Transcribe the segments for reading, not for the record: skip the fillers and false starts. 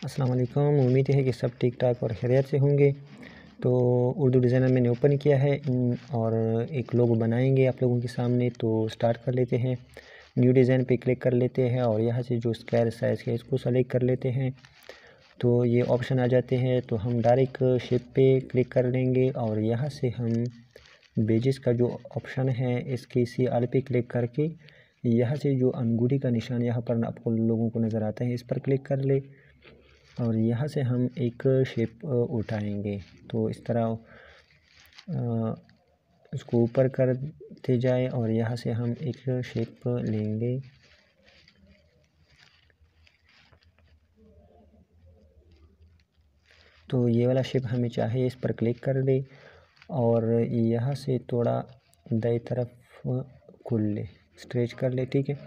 अस्सलाम वालेकुम। उम्मीद है कि सब ठीक ठाक और खैरियत से होंगे। तो उर्दू डिज़ाइनर मैंने ओपन किया है और एक लोगो बनाएंगे आप लोगों के सामने। तो स्टार्ट कर लेते हैं। न्यू डिज़ाइन पे क्लिक कर लेते हैं और यहाँ से जो स्क्वायर साइज़ है इसको सेलेक्ट कर लेते हैं। तो ये ऑप्शन आ जाते हैं, तो हम डायरेक्ट शेप पे क्लिक कर लेंगे और यहाँ से हम बेजिस का जो ऑप्शन है इसके सी आल पे क्लिक करके यहाँ से जो अंगूठी का निशान यहाँ पर आपको लोगों को नज़र आता है इस पर क्लिक कर ले और यहाँ से हम एक शेप उठाएंगे। तो इस तरह इसको ऊपर करते जाए और यहाँ से हम एक शेप लेंगे। तो ये वाला शेप हमें चाहिए, इस पर क्लिक कर ले और यहाँ से थोड़ा दाईं तरफ खुल ले, स्ट्रेच कर ले। ठीक है,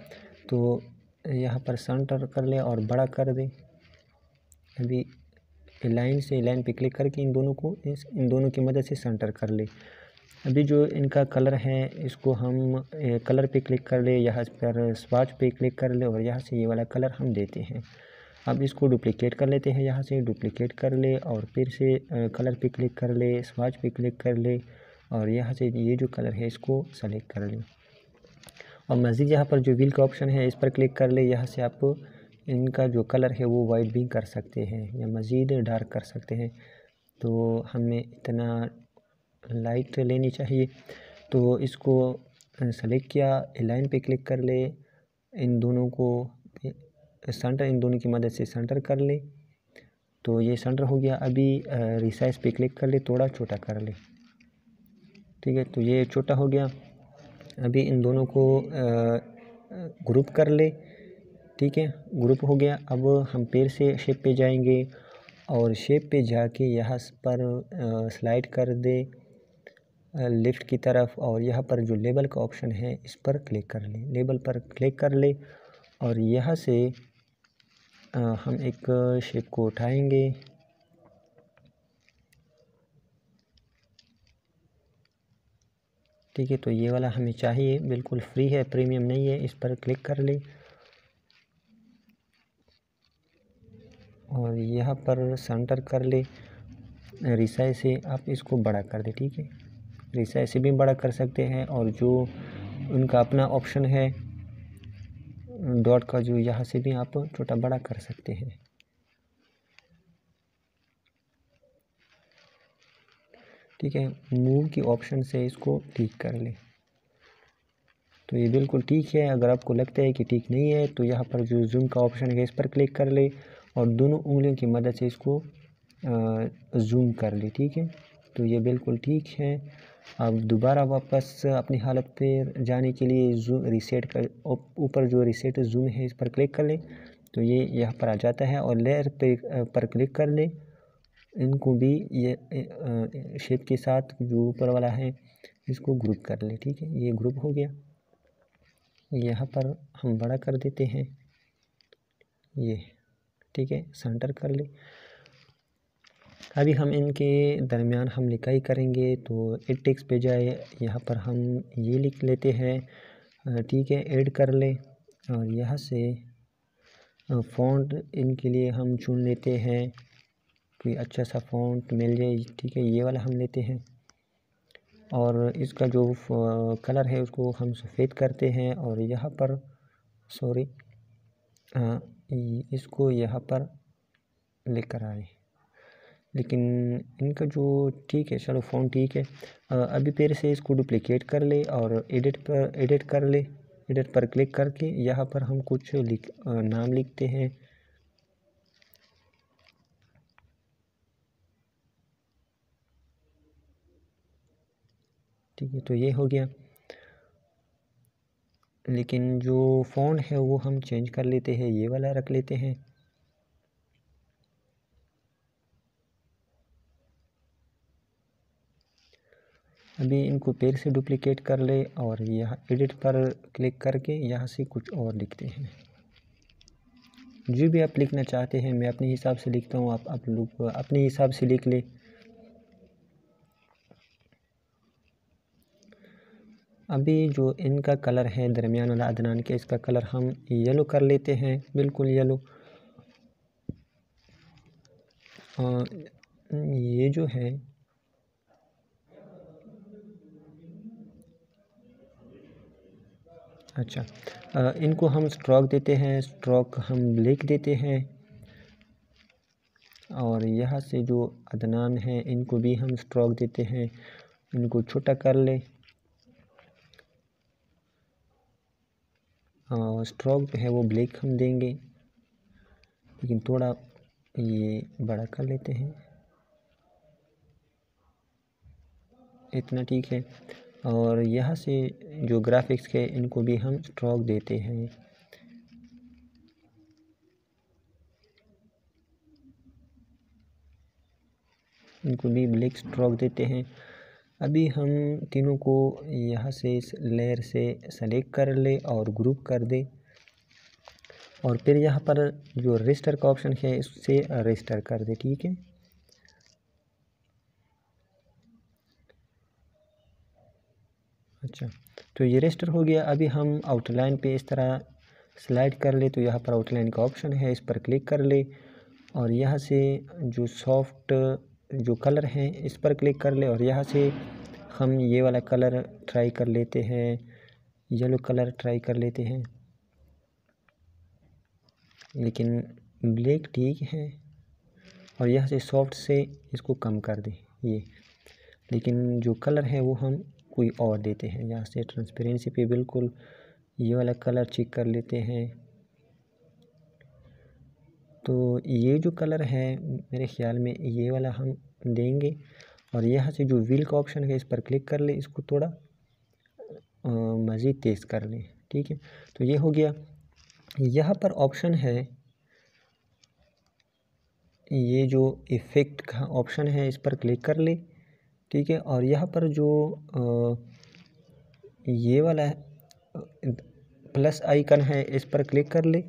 तो यहाँ पर सेंटर कर ले और बड़ा कर दे। अभी लाइन से लाइन पे क्लिक करके इन दोनों की मदद से सेंटर कर ले। अभी जो इनका कलर है इसको हम कलर पे क्लिक कर ले, यहाँ पर स्वाच पे क्लिक कर ले और यहाँ से ये वाला कलर हम देते हैं। अब इसको डुप्लिकेट कर लेते हैं, यहाँ से डुप्लिकेट कर ले और फिर से कलर पे क्लिक कर ले, स्वाच पे क्लिक कर ले और यहाँ से ये जो कलर है इसको सेलेक्ट कर ले और मज़ीद यहाँ पर जो व्हील का ऑप्शन है इस पर क्लिक कर ले। यहाँ से आप इनका जो कलर है वो वाइट भी कर सकते हैं या मज़ीद डार्क कर सकते हैं। तो हमें इतना लाइट लेनी चाहिए। तो इसको सेलेक्ट किया, लाइन पे क्लिक कर ले, इन दोनों को सेंटर, इन दोनों की मदद से सेंटर कर ले। तो ये सेंटर हो गया। अभी रिसाइज पे क्लिक कर ले, थोड़ा छोटा कर ले। ठीक है, तो ये छोटा हो गया। अभी इन दोनों को ग्रुप कर ले। ठीक है, ग्रुप हो गया। अब हम फिर से शेप पे जाएंगे और शेप पे जाके यहाँ पर स्लाइड कर दे लेफ़्ट की तरफ और यहाँ पर जो लेबल का ऑप्शन है इस पर क्लिक कर ले, लेबल पर क्लिक कर ले और यहाँ से हम एक शेप को उठाएंगे। ठीक है, तो ये वाला हमें चाहिए, बिल्कुल फ्री है, प्रीमियम नहीं है। इस पर क्लिक कर ले और यहाँ पर सेंटर कर ले। रिसाइज से आप इसको बड़ा कर दे। ठीक है, रिसाइज से भी बड़ा कर सकते हैं और जो उनका अपना ऑप्शन है डॉट का, जो यहाँ से भी आप छोटा बड़ा कर सकते हैं। ठीक है, मूव की ऑप्शन से इसको ठीक कर ले। तो ये बिल्कुल ठीक है। अगर आपको लगता है कि ठीक नहीं है तो यहाँ पर जो जूम का ऑप्शन है इस पर क्लिक कर ले और दोनों उंगलियों की मदद से इसको जूम कर ले। ठीक है, तो ये बिल्कुल ठीक है। अब दोबारा वापस अपनी हालत पे जाने के लिए जूम रिसेट कर, ऊपर जो रिसेट जूम है इस पर क्लिक कर ले तो ये यहाँ पर आ जाता है और लेयर पे पर क्लिक कर ले। इनको भी ये शेप के साथ जो ऊपर वाला है इसको ग्रुप कर ले। ठीक है, ये ग्रुप हो गया। यहाँ पर हम बड़ा कर देते हैं ये। ठीक है, सेंटर कर ले। अभी हम इनके दरमियान हम लिखाई करेंगे तो एड टेक्स्ट पे जाए, यहाँ पर हम ये लिख लेते हैं। ठीक है, ऐड कर ले और यहाँ से फ़ॉन्ट इनके लिए हम चुन लेते हैं, कोई अच्छा सा फ़ॉन्ट मिल जाए। ठीक है, ये वाला हम लेते हैं और इसका जो कलर है उसको हम सफ़ेद करते हैं और यहाँ पर सॉरी इसको यहाँ पर लेकर आए। लेकिन इनका जो ठीक है, चलो फ़ॉन्ट ठीक है। अभी फिर से इसको डुप्लिकेट कर ले और एडिट कर ले। एडिट पर क्लिक करके यहाँ पर हम कुछ नाम लिखते हैं। ठीक है, तो ये हो गया। लेकिन जो फ़ॉन्ट है वो हम चेंज कर लेते हैं, ये वाला रख लेते हैं। अभी इनको फिर से डुप्लिकेट कर ले और यहाँ एडिट पर क्लिक करके यहाँ से कुछ और लिखते हैं। जो भी आप लिखना चाहते हैं, मैं अपने हिसाब से लिखता हूँ, आप लोग अपने हिसाब से लिख ले। अभी जो इनका कलर है दरमियान वाला अदनान के, इसका कलर हम येलो कर लेते हैं, बिल्कुल येलो। ये जो है अच्छा, इनको हम स्ट्रोक देते हैं, स्ट्रोक हम ब्लैक देते हैं। और यहाँ से जो अदनान है इनको भी हम स्ट्रोक देते हैं, इनको छोटा कर ले। स्ट्रोक जो है वो ब्लैक हम देंगे, लेकिन थोड़ा ये बड़ा कर लेते हैं, इतना ठीक है। और यहाँ से जो ग्राफिक्स के इनको भी हम स्ट्रोक देते हैं। इनको भी ब्लैक स्ट्रोक देते हैं। अभी हम तीनों को यहाँ से इस लेयर से सेलेक्ट कर ले और ग्रुप कर दे, और फिर यहाँ पर जो रजिस्टर का ऑप्शन है इससे रजिस्टर कर दे, ठीक है। अच्छा, तो ये रजिस्टर हो गया। अभी हम आउटलाइन पे इस तरह स्लाइड कर ले, तो यहाँ पर आउटलाइन का ऑप्शन है, इस पर क्लिक कर ले और यहाँ से जो सॉफ्ट जो कलर हैं इस पर क्लिक कर ले, और यहाँ से हम ये वाला कलर ट्राई कर लेते हैं, येलो कलर ट्राई कर लेते हैं, लेकिन ब्लैक ठीक है। और यहाँ से सॉफ्ट से इसको कम कर दे ये, लेकिन जो कलर है वो हम कोई और देते हैं। यहाँ से ट्रांसपेरेंसी पे बिल्कुल ये वाला कलर चेक कर लेते हैं। तो ये जो कलर है मेरे ख्याल में ये वाला हम देंगे, और यहाँ से जो व्हील का ऑप्शन है इस पर क्लिक कर ले, इसको थोड़ा मज़ीद तेज़ कर लें, ठीक है। तो ये हो गया। यहाँ पर ऑप्शन है, ये जो इफ़ेक्ट का ऑप्शन है इस पर क्लिक कर ले, ठीक है। और यहाँ पर जो ये वाला प्लस आइकन है इस पर क्लिक कर ले,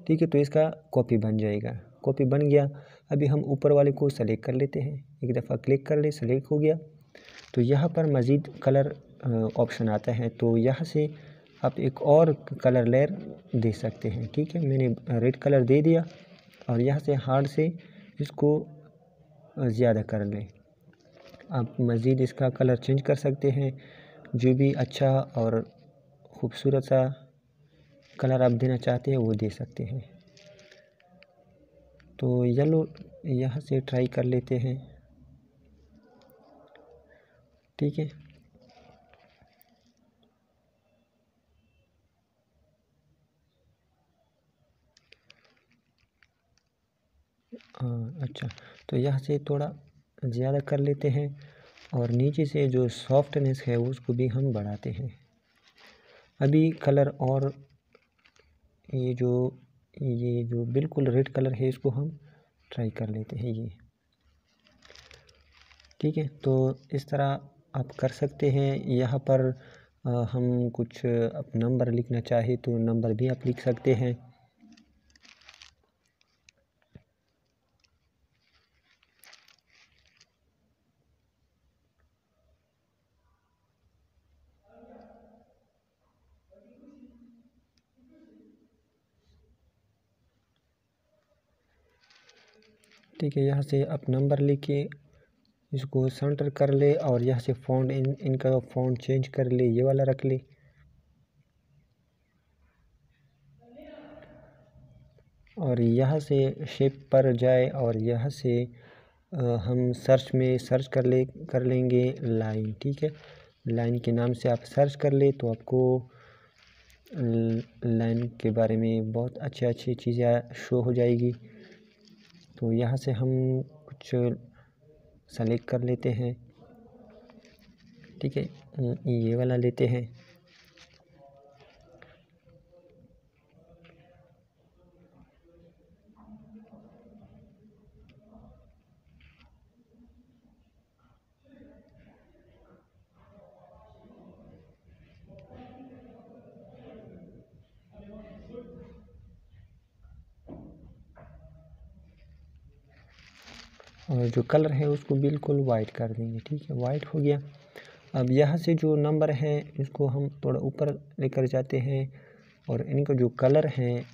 ठीक है। तो इसका कॉपी बन जाएगा, कॉपी बन गया। अभी हम ऊपर वाले को सेलेक्ट कर लेते हैं, एक दफ़ा क्लिक कर ले, सेलेक्ट हो गया। तो यहाँ पर मज़ीद कलर ऑप्शन आता है, तो यहाँ से आप एक और कलर लेयर दे सकते हैं, ठीक है। मैंने रेड कलर दे दिया, और यहाँ से हार्ड से इसको ज़्यादा कर लें। आप मज़ीद इसका कलर चेंज कर सकते हैं, जो भी अच्छा और ख़ूबसूरत सा कलर आप देना चाहते हैं वो दे सकते हैं। तो येलो यहाँ से ट्राई कर लेते हैं, ठीक है। अच्छा, तो यहाँ से थोड़ा ज़्यादा कर लेते हैं, और नीचे से जो सॉफ्टनेस है उसको भी हम बढ़ाते हैं। अभी कलर और ये जो बिल्कुल रेड कलर है इसको हम ट्राई कर लेते हैं, ये ठीक है। तो इस तरह आप कर सकते हैं। यहाँ पर हम कुछ अब नंबर लिखना चाहे तो नंबर भी आप लिख सकते हैं। ठीक है, यहाँ से आप नंबर लिख के इसको सेंटर कर ले, और यहाँ से फ़ॉन्ट इनका फ़ॉन्ट चेंज कर ले, ये वाला रख ले। और यहाँ से शेप पर जाए, और यहाँ से हम सर्च में सर्च कर लेंगे लाइन, ठीक है। लाइन के नाम से आप सर्च कर ले तो आपको लाइन के बारे में बहुत अच्छी चीज़ें शो हो जाएगी। तो यहाँ से हम कुछ सेलेक्ट कर लेते हैं, ठीक है। ये वाला लेते हैं। और जो कलर है उसको बिल्कुल वाइट कर देंगे, ठीक है। वाइट हो गया। अब यहाँ से जो नंबर है इसको हम थोड़ा ऊपर लेकर जाते हैं, और इनका जो कलर है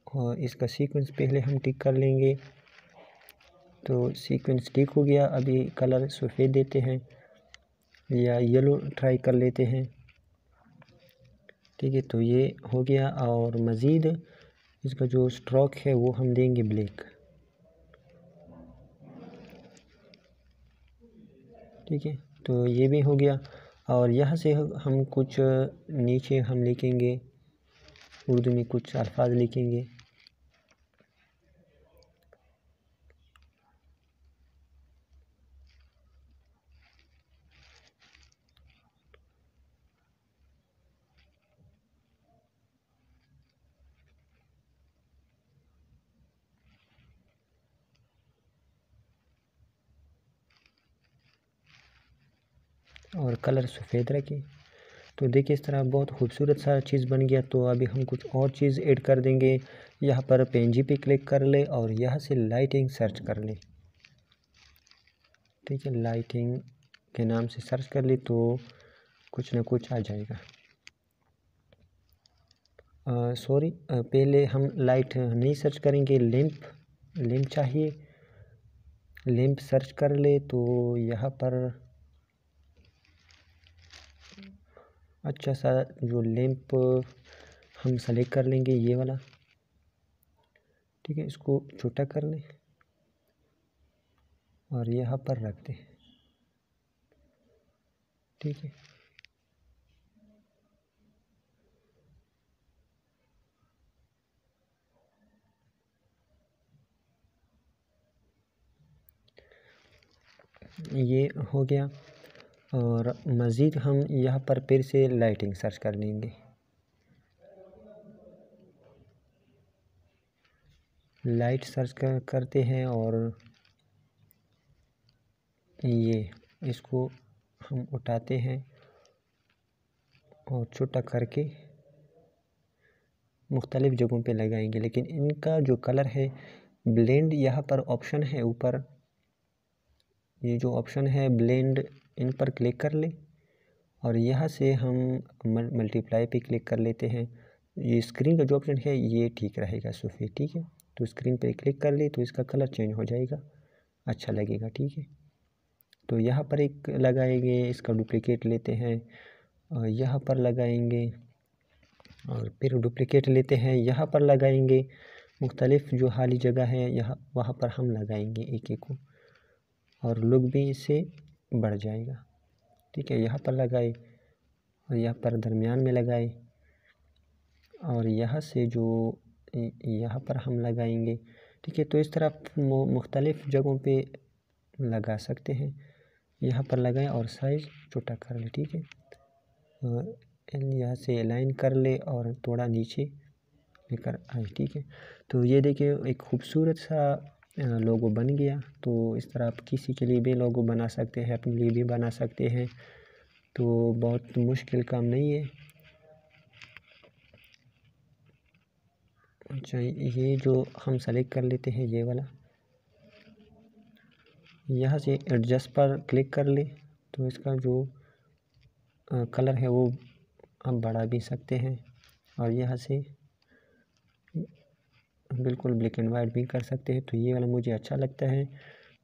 और इसका सीक्वेंस पहले हम टिक कर लेंगे। तो सीक्वेंस ठीक हो गया। अभी कलर सफ़ेद देते हैं या येलो ट्राई कर लेते हैं। ठीक है, तो ये हो गया। और मज़ीद इसका जो स्ट्रोक है वो हम देंगे ब्लैक। ठीक है, तो ये भी हो गया। और यहाँ से हम कुछ नीचे हम लिखेंगे, उर्दू में कुछ अल्फाज लिखेंगे। और कलर सफ़ेद रखें। तो देखिए इस तरह बहुत खूबसूरत सा चीज़ बन गया। तो अभी हम कुछ और चीज़ ऐड कर देंगे। यहाँ पर पेंजी पे क्लिक कर ले और यहाँ से लाइटिंग सर्च कर ले। ठीक है, लाइटिंग के नाम से सर्च कर ले तो कुछ ना कुछ आ जाएगा। सॉरी, पहले हम लाइट नहीं सर्च करेंगे, लैंप चाहिए। लैंप सर्च कर ले तो यहाँ पर अच्छा सा जो लैंप हम सेलेक्ट कर लेंगे, ये वाला। ठीक है, इसको छोटा कर लें और यहाँ पर रख दें। ठीक है, ये हो गया। और मज़ीद हम यहाँ पर फिर से लाइटिंग सर्च कर लेंगे। लाइट सर्च करते हैं और ये इसको हम उठाते हैं और छोटा करके मुख्तलिफ़ जगहों पे लगाएंगे। लेकिन इनका जो कलर है, ब्लेंड यहाँ पर ऑप्शन है ऊपर, ये जो ऑप्शन है ब्लेंड, इन पर क्लिक कर ले और यहाँ से हम मल्टीप्लाई पे क्लिक कर लेते हैं। ये स्क्रीन का जो ऑप्शन है ये ठीक रहेगा सफ़ेद। ठीक है, तो स्क्रीन पे क्लिक कर ले तो इसका कलर चेंज हो जाएगा, अच्छा लगेगा। ठीक है, तो यहाँ पर एक लगाएंगे, इसका डुप्लिकेट लेते हैं और यहाँ पर लगाएंगे और फिर डुप्लिकेट लेते हैं, यहाँ पर लगाएंगे। मुख्तलिफ़ जो खाली जगह है यहाँ वहाँ पर हम लगाएंगे एक एक को और लुक भी इससे बढ़ जाएगा। ठीक है, यहाँ पर लगाए और यहाँ पर दरमियान में लगाए और यहाँ से जो यहाँ पर हम लगाएंगे। ठीक है, तो इस तरह मुख्तलिफ़ जगहों पे लगा सकते हैं। यहाँ पर लगाएं और साइज़ छोटा कर ले। ठीक है, यहाँ से अलाइन कर ले और थोड़ा नीचे लेकर आए। ठीक है, तो ये देखिए एक खूबसूरत सा लोगो बन गया। तो इस तरह आप किसी के लिए भी लोगो बना सकते हैं, अपने लिए भी बना सकते हैं। तो बहुत मुश्किल काम नहीं है। अच्छा, ये जो हम सेलेक्ट कर लेते हैं ये वाला, यहाँ से एडजस्ट पर क्लिक कर ले तो इसका जो कलर है वो हम बढ़ा भी सकते हैं और यहाँ से बिल्कुल ब्लैक एंड वाइट भी कर सकते हैं। तो ये वाला मुझे अच्छा लगता है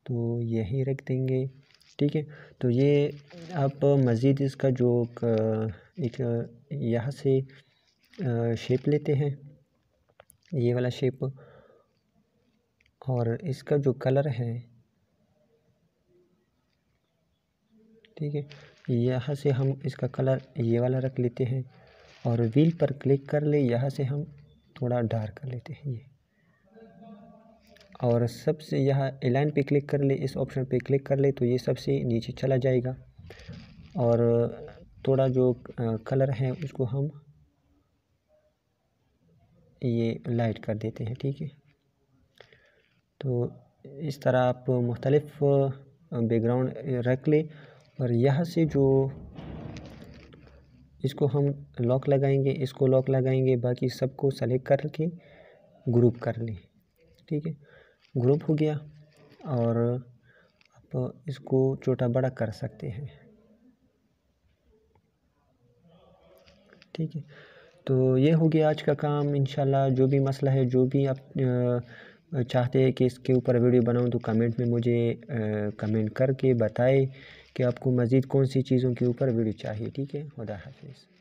तो यही रख देंगे। ठीक है, तो ये आप मज़ीद इसका जो एक यहाँ से शेप लेते हैं, ये वाला शेप, और इसका जो कलर है, ठीक है, यहाँ से हम इसका कलर ये वाला रख लेते हैं और व्हील पर क्लिक कर ले, यहाँ से हम थोड़ा डार्क कर लेते हैं ये, और सबसे यहाँ अलाइन पे क्लिक कर ले, इस ऑप्शन पे क्लिक कर ले तो ये सबसे नीचे चला जाएगा और थोड़ा जो कलर है उसको हम ये लाइट कर देते हैं। ठीक है, तो इस तरह आप मुख्तलिफ़ बैकग्राउंड रख ले और यहाँ से जो इसको हम लॉक लगाएंगे, इसको लॉक लगाएंगे, बाकी सबको सेलेक्ट करके ग्रुप कर लें। ठीक है, ग्रुप हो गया और आप इसको छोटा बड़ा कर सकते हैं। ठीक है, तो ये हो गया आज का काम। इंशाल्लाह जो भी मसला है, जो भी आप चाहते हैं कि इसके ऊपर वीडियो बनाऊं तो कमेंट में मुझे कमेंट करके बताएं कि आपको मज़ीद कौन सी चीज़ों के ऊपर वीडियो चाहिए। ठीक है, खुदा हाफिज़।